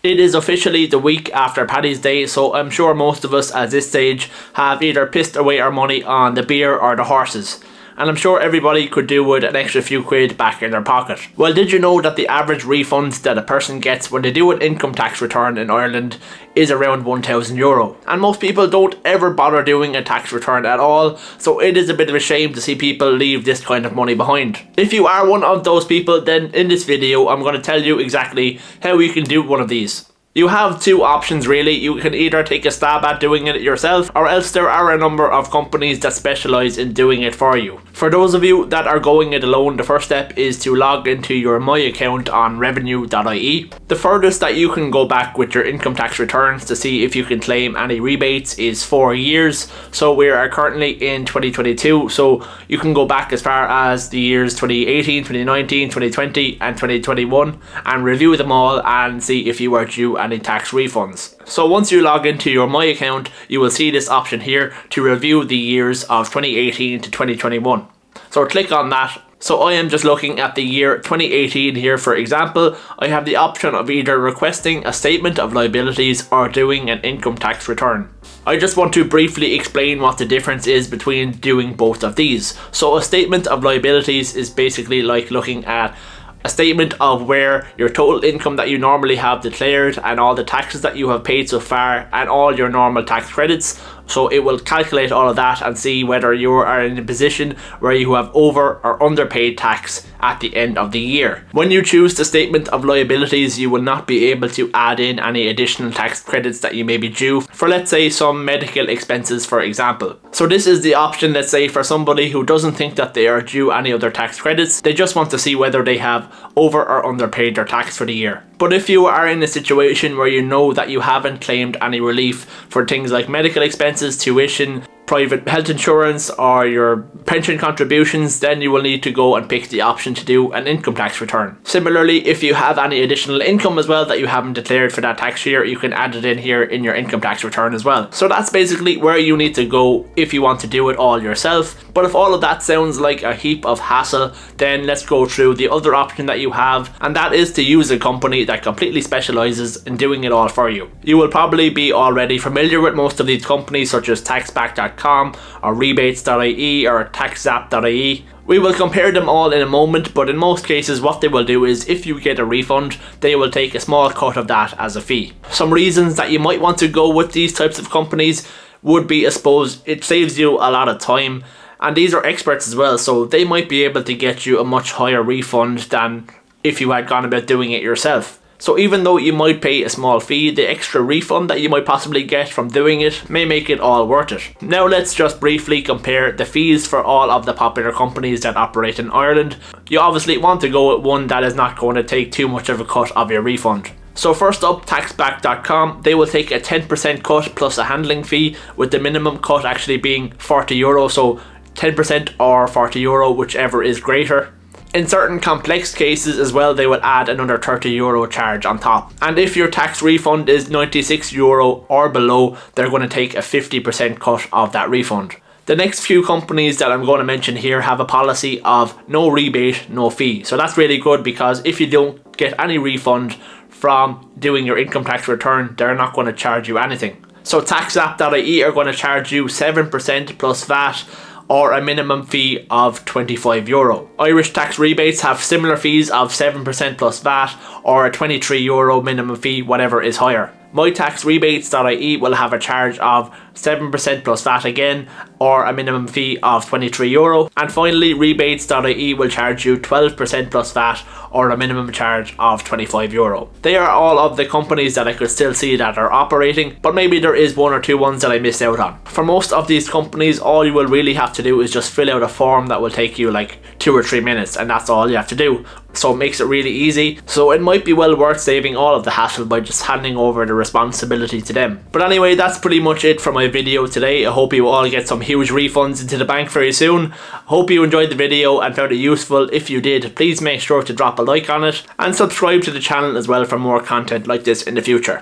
It is officially the week after Paddy's Day, so I'm sure most of us at this stage have either pissed away our money on the beer or the horses. And I'm sure everybody could do with an extra few quid back in their pocket. Well, did you know that the average refund that a person gets when they do an income tax return in Ireland is around €1,000? And most people don't ever bother doing a tax return at all, so it is a bit of a shame to see people leave this kind of money behind. If you are one of those people, then in this video I'm going to tell you exactly how you can do one of these. You have two options really. You can either take a stab at doing it yourself, or else there are a number of companies that specialise in doing it for you. For those of you that are going it alone, the first step is to log into your My account on Revenue.ie. The furthest that you can go back with your income tax returns to see if you can claim any rebates is 4 years. So we are currently in 2022, so you can go back as far as the years 2018, 2019, 2020 and 2021 and review them all and see if you are due any tax refunds. So once you log into your My account, you will see this option here to review the years of 2018 to 2021. So click on that. So I am just looking at the year 2018 here. For example, I have the option of either requesting a statement of liabilities or doing an income tax return. I just want to briefly explain what the difference is between doing both of these. So a statement of liabilities is basically like looking at a statement of where your total income that you normally have declared and all the taxes that you have paid so far and all your normal tax credits. So it will calculate all of that and see whether you are in a position where you have over or underpaid tax at the end of the year. When you choose the statement of liabilities, you will not be able to add in any additional tax credits that you may be due for, let's say, some medical expenses, for example. So this is the option, let's say, for somebody who doesn't think that they are due any other tax credits. They just want to see whether they have over or underpaid their tax for the year. But if you are in a situation where you know that you haven't claimed any relief for things like medical expenses, tuition, private health insurance or your pension contributions, then you will need to go and pick the option to do an income tax return. Similarly, if you have any additional income as well that you haven't declared for that tax year, you can add it in here in your income tax return as well. So that's basically where you need to go if you want to do it all yourself. But if all of that sounds like a heap of hassle, then let's go through the other option that you have, and that is to use a company that completely specialises in doing it all for you. You will probably be already familiar with most of these companies such as taxback.com or Rebates.ie or taxzap.ie. We will compare them all in a moment, but in most cases what they will do is if you get a refund, they will take a small cut of that as a fee. Some reasons that you might want to go with these types of companies would be, I suppose, it saves you a lot of time, and these are experts as well, so they might be able to get you a much higher refund than if you had gone about doing it yourself. So even though you might pay a small fee, the extra refund that you might possibly get from doing it may make it all worth it. Now let's just briefly compare the fees for all of the popular companies that operate in Ireland. You obviously want to go with one that is not going to take too much of a cut of your refund. So first up, taxback.com, they will take a 10% cut plus a handling fee, with the minimum cut actually being €40, so 10% or €40, whichever is greater. In certain complex cases as well, they will add another €30 charge on top. And if your tax refund is €96 or below, they're going to take a 50% cut of that refund. The next few companies that I'm going to mention here have a policy of no rebate, no fee. So that's really good, because if you don't get any refund from doing your income tax return, they're not going to charge you anything. So taxzap.ie are going to charge you 7% plus VAT, or a minimum fee of €25. Irish tax rebates have similar fees of 7% plus VAT, or a €23 minimum fee, whatever is higher. MyTaxRebates.ie will have a charge of 7% plus VAT again, or a minimum fee of €23. And finally, Rebates.ie will charge you 12% plus VAT, or a minimum charge of €25. They are all of the companies that I could still see that are operating, but maybe there is one or two ones that I missed out on. For most of these companies, all you will really have to do is just fill out a form that will take you like 2 or 3 minutes, and that's all you have to do. So it makes it really easy. So it might be well worth saving all of the hassle by just handing over the responsibility to them. But anyway, that's pretty much it for my video today. I hope you all get some huge refunds into the bank very soon. Hope you enjoyed the video and found it useful. If you did, please make sure to drop a like on it and subscribe to the channel as well for more content like this in the future.